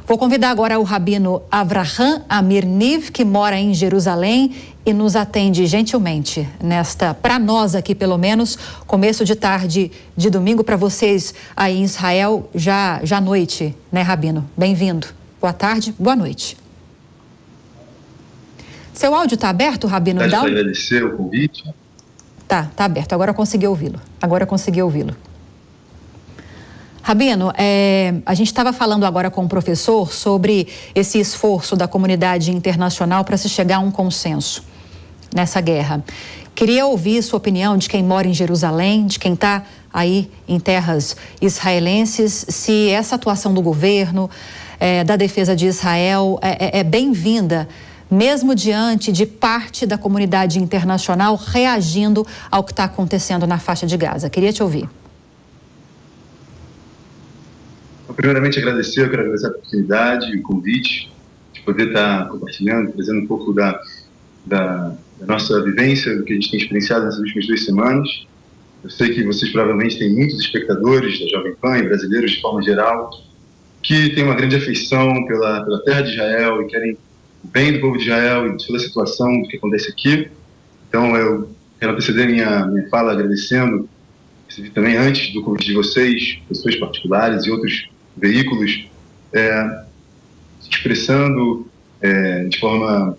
Vou convidar agora o rabino Avraham Amir Niv, que mora em Jerusalém e nos atende gentilmente nesta, para nós aqui pelo menos, começo de tarde de domingo, para vocês aí em Israel, já à noite, né, rabino? Bem-vindo. Boa tarde, boa noite. Seu áudio está aberto, rabino? Para agradecer o convite. Tá aberto, agora consegui ouvi-lo. Rabino, a gente estava falando agora com o professor sobre esse esforço da comunidade internacional para se chegar a um consenso nessa guerra. Queria ouvir sua opinião de quem mora em Jerusalém, de quem está aí em terras israelenses, se essa atuação do governo, da defesa de Israel é bem-vinda, mesmo diante de parte da comunidade internacional reagindo ao que está acontecendo na faixa de Gaza. Queria te ouvir. Primeiramente, eu quero agradecer a oportunidade e o convite de poder estar compartilhando, trazendo um pouco da nossa vivência, do que a gente tem experienciado nessas últimas 2 semanas. Eu sei que vocês provavelmente têm muitos espectadores da Jovem Pan e brasileiros de forma geral, que têm uma grande afeição pela terra de Israel e querem o bem do povo de Israel e de toda a situação do que acontece aqui. Então, eu quero anteceder minha fala agradecendo, recebi também antes do convite de vocês, pessoas particulares e outros veículos, se expressando de forma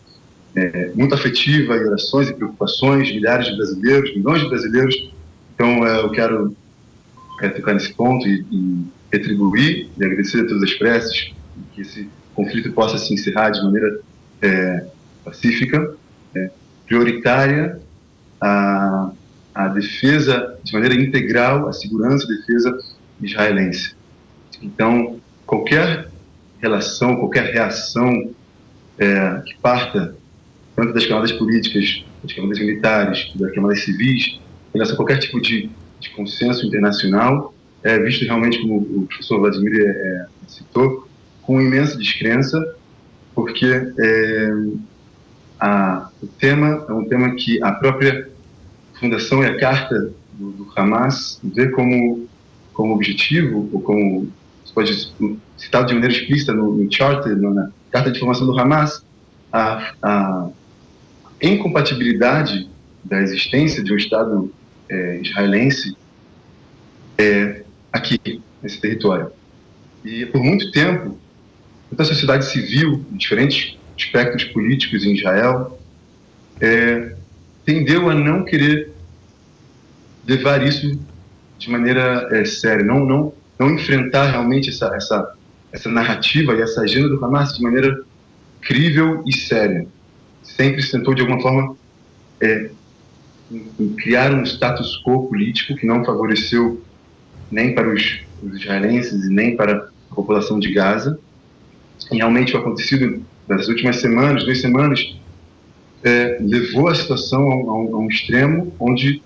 muito afetiva em orações e preocupações, milhares de brasileiros, milhões de brasileiros. Então, eu quero tocar nesse ponto e retribuir e agradecer a todas as preces, que esse conflito possa se encerrar de maneira pacífica, prioritária, a defesa de maneira integral, a segurança e defesa israelense. Então, qualquer relação, qualquer reação que parta tanto das camadas políticas, das camadas militares, das camadas civis, em relação a qualquer tipo de consenso internacional, é visto realmente, como o professor Vladimir citou, com imensa descrença, porque o tema é um tema que a própria fundação e a carta do Hamas vê como objetivo, ou como se pode citar de maneira explícita no Charter, na carta de formação do Hamas, a incompatibilidade da existência de um Estado israelense aqui, nesse território. E por muito tempo, toda a sociedade civil, diferentes espectros políticos em Israel, tendeu a não querer levar isso de maneira séria, não enfrentar realmente essa narrativa e essa agenda do Hamas de maneira crível e séria. Sempre se tentou, de alguma forma, criar um status quo político que não favoreceu nem para os israelenses e nem para a população de Gaza. E realmente o acontecido das últimas semanas, 2 semanas, levou a situação a um extremo onde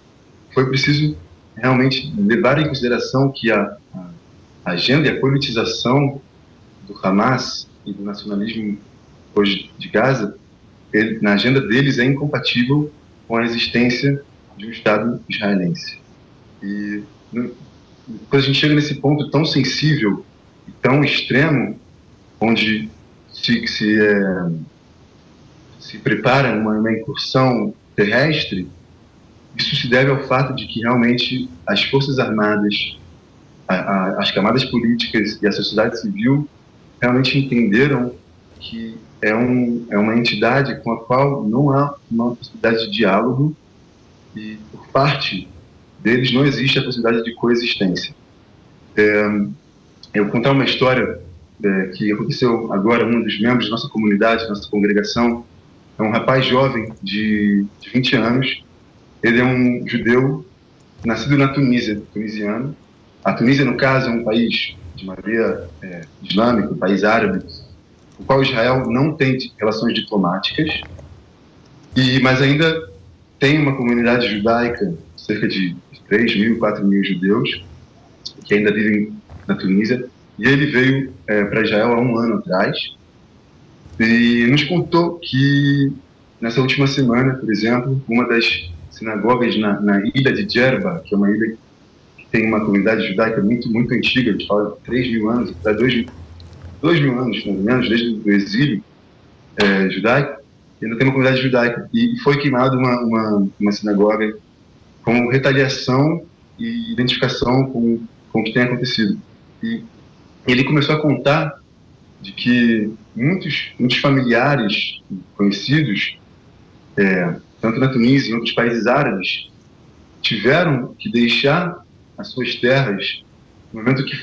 foi preciso realmente levar em consideração que a agenda e a politização do Hamas e do nacionalismo hoje de Gaza, na agenda deles é incompatível com a existência de um Estado israelense. E quando a gente chega nesse ponto tão sensível e tão extremo, onde se prepara uma incursão terrestre, isso se deve ao fato de que realmente as forças armadas, as camadas políticas e a sociedade civil realmente entenderam que é uma entidade com a qual não há uma possibilidade de diálogo e, por parte deles, não existe a possibilidade de coexistência. Eu vou contar uma história que aconteceu agora. Um dos membros da nossa comunidade, da nossa congregação, é um rapaz jovem de 20 anos. Ele é um judeu nascido na Tunísia, tunisiano. A Tunísia, no caso, é um país de maioria islâmica, um país árabe, com o qual Israel não tem relações diplomáticas, mas ainda tem uma comunidade judaica, cerca de 3.000, 4.000 judeus, que ainda vivem na Tunísia, e ele veio para Israel há 1 ano atrás, e nos contou que, nessa última semana, por exemplo, uma das sinagogas na ilha de Djerba, que é uma ilha que tem uma comunidade judaica muito, muito antiga, a gente fala de 3.000 anos, até 2.000 2.000 anos, mais ou menos, desde o exílio judaico, e ainda tem uma comunidade judaica. E foi queimada uma sinagoga como retaliação e identificação com o que tem acontecido. E ele começou a contar de que muitos familiares conhecidos, tanto na Tunísia e em outros países árabes, tiveram que deixar as suas terras no momento que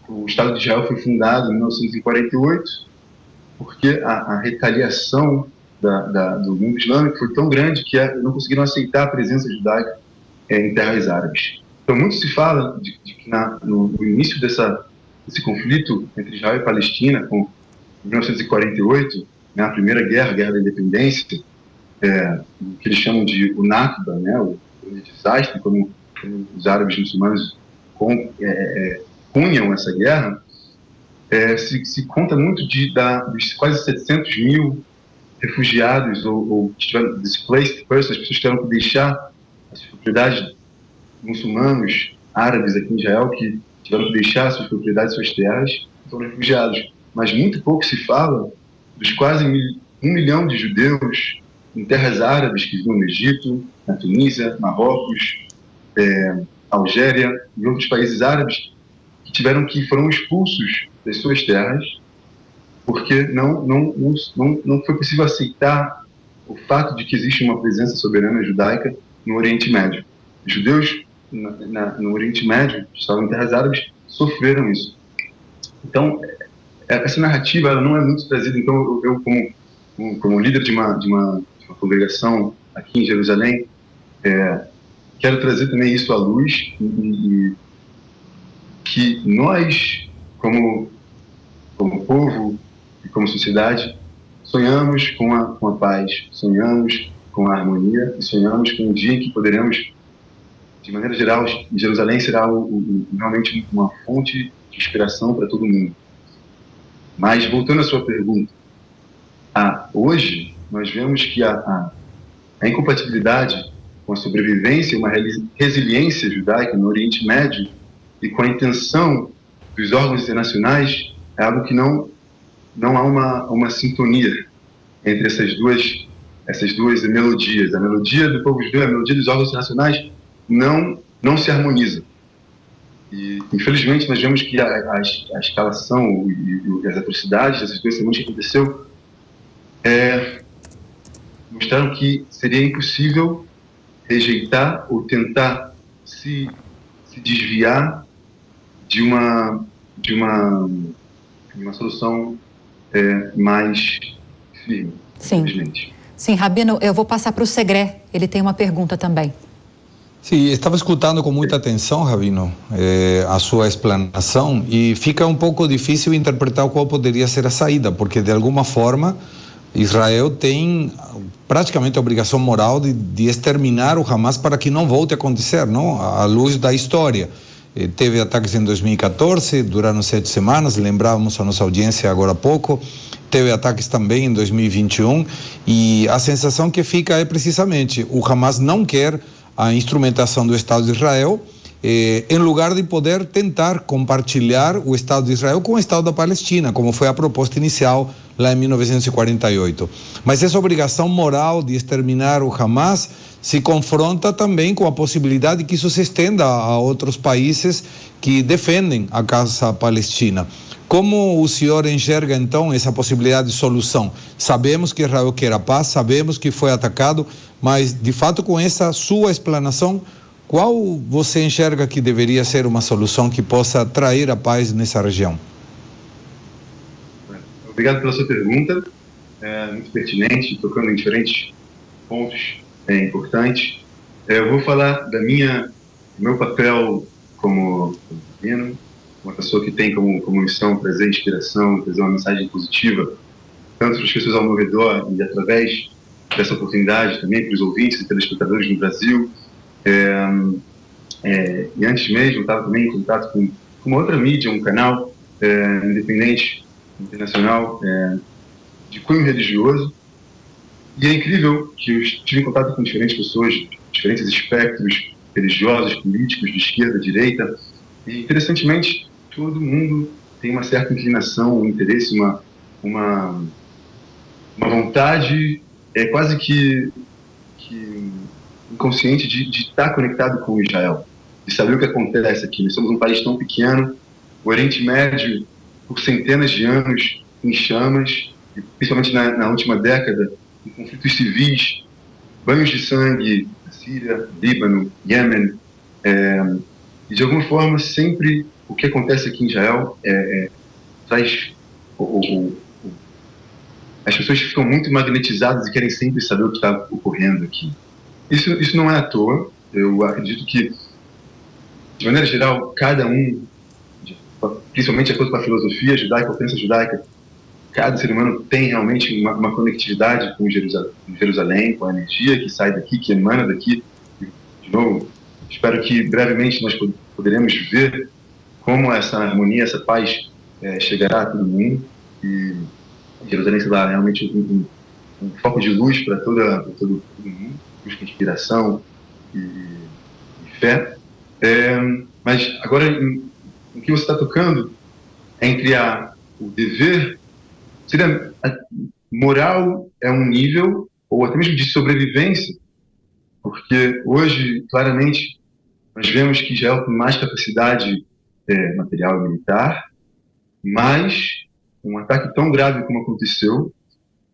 o Estado de Israel foi fundado em 1948, porque a retaliação do mundo islâmico foi tão grande que não conseguiram aceitar a presença judaica em terras árabes. Então, muito se fala de que no início desse conflito entre Israel e Palestina, em 1948, né, a primeira guerra da independência, que eles chamam de o Nakba, né, o desastre, como os árabes muçulmanos cunham essa guerra, se conta muito dos quase 700 mil refugiados ou displaced persons, pessoas que tiveram que deixar as propriedades, muçulmanos, árabes aqui em Israel, que tiveram que deixar suas propriedades, suas terras, foram refugiados. Mas muito pouco se fala dos quase 1 milhão de judeus em terras árabes que vivem no Egito, na Tunísia, Marrocos, Algéria e outros países árabes que foram expulsos das suas terras porque não foi possível aceitar o fato de que existe uma presença soberana judaica no Oriente Médio. Os judeus no Oriente Médio, que estavam em terras árabes, sofreram isso. Então, essa narrativa ela não é muito trazida. Então, eu como líder de uma congregação aqui em Jerusalém, quero trazer também isso à luz e que nós, como povo e como sociedade, sonhamos com a paz, sonhamos com a harmonia e sonhamos com um dia em que poderemos, de maneira geral, Jerusalém será realmente uma fonte de inspiração para todo mundo. Mas, voltando à sua pergunta, hoje nós vemos que a incompatibilidade com a sobrevivência e uma resiliência judaica no Oriente Médio e com a intenção dos órgãos internacionais é algo que não há uma sintonia entre essas duas melodias. A melodia do povo judeu e a melodia dos órgãos internacionais não se harmonizam. E, infelizmente, nós vemos que a escalação e as atrocidades dessas 2 semanas que aconteceu mostraram que seria impossível rejeitar ou tentar se desviar de uma solução mais firme. Sim, Rabino, eu vou passar para o Segré, ele tem uma pergunta também. Sim, estava escutando com muita atenção, Rabino, a sua explanação, e fica um pouco difícil interpretar qual poderia ser a saída, porque de alguma forma Israel tem praticamente a obrigação moral de exterminar o Hamas para que não volte a acontecer, não? À luz da história. Teve ataques em 2014, duraram 7 semanas, lembrávamos a nossa audiência agora há pouco, teve ataques também em 2021, e a sensação que fica é precisamente, o Hamas não quer a instrumentação do Estado de Israel, em lugar de poder tentar compartilhar o Estado de Israel com o Estado da Palestina, como foi a proposta inicial lá em 1948. Mas essa obrigação moral de exterminar o Hamas se confronta também com a possibilidade que isso se estenda a outros países que defendem a causa palestina. Como o senhor enxerga, então, essa possibilidade de solução? Sabemos que Israel quer a paz, sabemos que foi atacado, mas, de fato, com essa sua explanação, qual você enxerga que deveria ser uma solução que possa trazer a paz nessa região? Obrigado pela sua pergunta, muito pertinente, tocando em diferentes pontos importantes. Eu vou falar do meu papel como rabino, uma pessoa que tem como missão trazer inspiração, trazer uma mensagem positiva, tanto para as pessoas ao meu redor e através dessa oportunidade também para os ouvintes e telespectadores no Brasil. E antes mesmo, estava também em contato com uma outra mídia, um canal independente, internacional, de cunho religioso. E é incrível que eu tive em contato com diferentes pessoas, diferentes espectros religiosos, políticos, de esquerda, direita, e interessantemente todo mundo tem uma certa inclinação, um interesse, uma vontade, quase que inconsciente de estar conectado com Israel, de saber o que acontece aqui. Nós somos um país tão pequeno, o Oriente Médio, por centenas de anos, em chamas, e principalmente na última década, em conflitos civis, banhos de sangue, Síria, Líbano, Iêmen, e de alguma forma sempre o que acontece aqui em Israel traz as pessoas ficam muito magnetizadas e querem sempre saber o que está ocorrendo aqui. Isso não é à toa. Eu acredito que, de maneira geral, cada um, principalmente de acordo com a filosofia judaica, a crença judaica, cada ser humano tem realmente uma conectividade com Jerusalém, com a energia que sai daqui, que emana daqui. De novo, espero que brevemente nós poderemos ver como essa harmonia, essa paz chegará a todo mundo, e Jerusalém será realmente um foco de luz para todo mundo, busca inspiração e fé. Mas agora, o que você está tocando é entre o dever, seria moral é um nível, ou até mesmo de sobrevivência, porque hoje, claramente, nós vemos que Israel tem mais capacidade material e militar, mas um ataque tão grave como aconteceu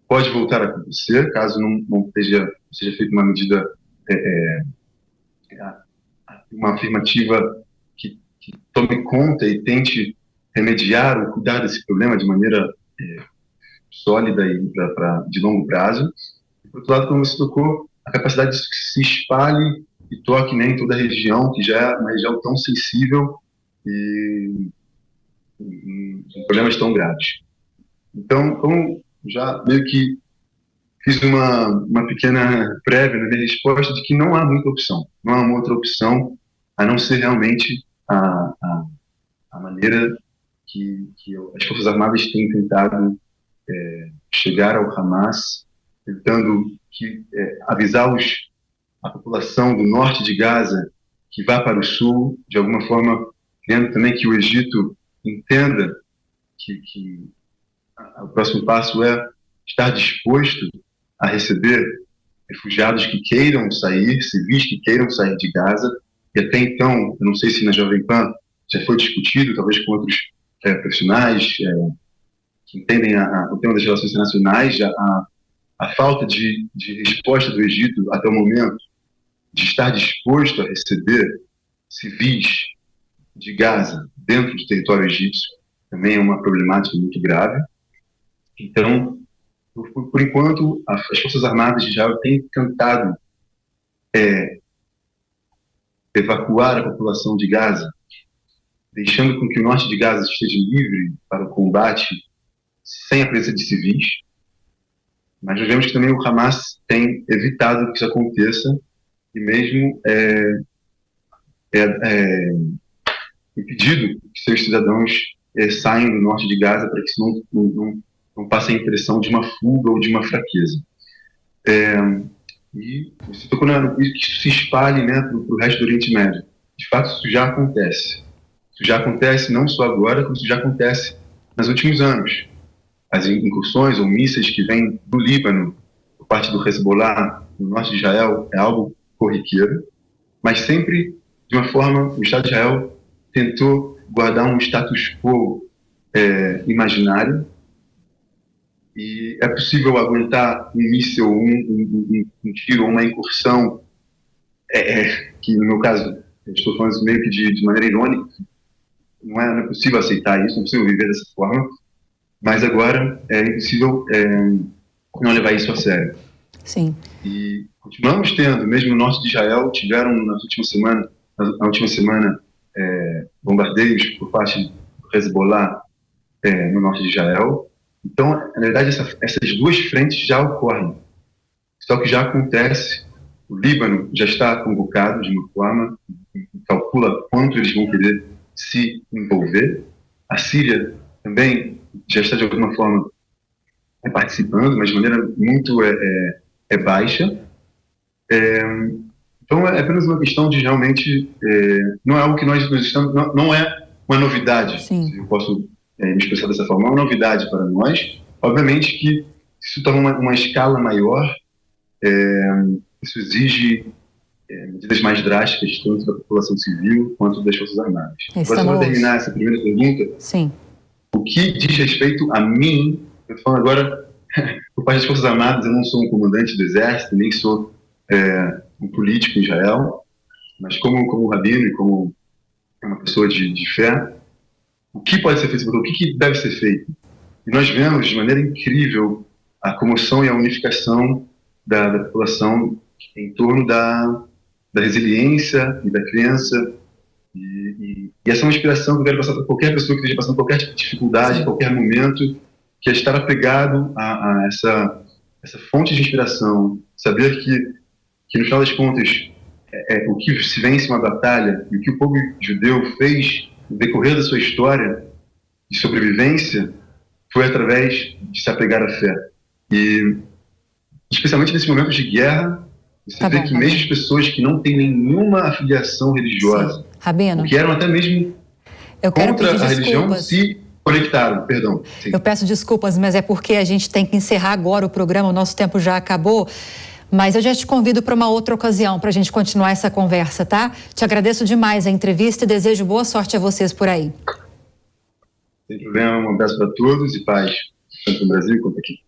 pode voltar a acontecer, caso não seja feita uma medida, uma afirmativa que tome conta e tente remediar ou cuidar desse problema de maneira sólida e de longo prazo. E, por outro lado, como você tocou, a capacidade de que se espalhe e toque em toda a região, que já é uma região tão sensível e com problemas tão graves. Então, como já meio que fiz uma pequena prévia na minha resposta de que não há muita opção, não há uma outra opção a não ser realmente a maneira que as Forças Armadas têm tentado chegar ao Hamas, tentando avisar a população do norte de Gaza que vá para o sul, de alguma forma, querendo também que o Egito entenda que o próximo passo é estar disposto a receber refugiados que queiram sair, civis que queiram sair de Gaza. E até então, eu não sei se na Jovem Pan já foi discutido, talvez com outros profissionais que entendem o tema das relações internacionais, a falta de resposta do Egito até o momento de estar disposto a receber civis de Gaza dentro do território egípcio também é uma problemática muito grave. Então, por enquanto, as Forças Armadas de Israel têm tentado evacuar a população de Gaza, deixando com que o norte de Gaza esteja livre para o combate sem a presença de civis. Mas nós vemos que também o Hamas tem evitado que isso aconteça e mesmo impedido que seus cidadãos saiam do norte de Gaza para que isso não passe a impressão de uma fuga ou de uma fraqueza. E você tocou que isso se espalhe para o resto do Oriente Médio. De fato, isso já acontece. Isso já acontece não só agora, como isso já acontece nos últimos anos. As incursões ou mísseis que vêm do Líbano, por parte do Hezbollah, no norte de Israel, é algo corriqueiro, mas sempre de uma forma, o Estado de Israel tentou guardar um status quo imaginário, e é possível aguentar um míssil, um tiro ou uma incursão, que no meu caso, eu estou falando meio que de maneira irônica, não é possível aceitar isso, não é possível viver dessa forma, mas agora é impossível não levar isso a sério. Sim. E continuamos tendo, mesmo no norte de Israel, tiveram na última semana bombardeios por parte do Hezbollah no norte de Israel. Então, na verdade, essas duas frentes já ocorrem. Só que já acontece, o Líbano já está convocado de uma forma, calcula quanto eles vão querer se envolver. A Síria também já está, de alguma forma, participando, mas de maneira muito baixa. Então, é apenas uma questão de realmente... não é algo que nós estamos... Não é uma novidade, Sim. se eu posso me expressar dessa forma. É uma novidade para nós. Obviamente que isso torna uma escala maior, isso exige medidas mais drásticas, tanto da população civil quanto das Forças Armadas. Agora, só para terminar essa primeira pergunta, sim, o que diz respeito a mim, eu estou falando agora por parte das Forças Armadas, eu não sou um comandante do Exército, nem sou um político em Israel, mas como rabino e como uma pessoa de fé, o que pode ser feito, o que deve ser feito? E nós vemos de maneira incrível a comoção e a unificação da população em torno da resiliência e da crença. E essa é uma inspiração que eu quero passar para qualquer pessoa que esteja passando qualquer tipo de dificuldade, em qualquer momento, que é estar apegado a essa fonte de inspiração, saber que no final das contas, o que se vence uma batalha e o que o povo judeu fez no decorrer da sua história de sobrevivência foi através de se apegar à fé. E, especialmente nesses momentos de guerra, você vê que mesmo as pessoas que não têm nenhuma afiliação religiosa, sim. Rabino, que eram até mesmo contra a religião, se conectaram. Perdão. Sim. Eu peço desculpas, mas é porque a gente tem que encerrar agora o programa, o nosso tempo já acabou. Mas eu já te convido para uma outra ocasião para a gente continuar essa conversa, tá? Te agradeço demais a entrevista e desejo boa sorte a vocês por aí. Sem problema, um abraço para todos e paz, tanto no Brasil quanto aqui.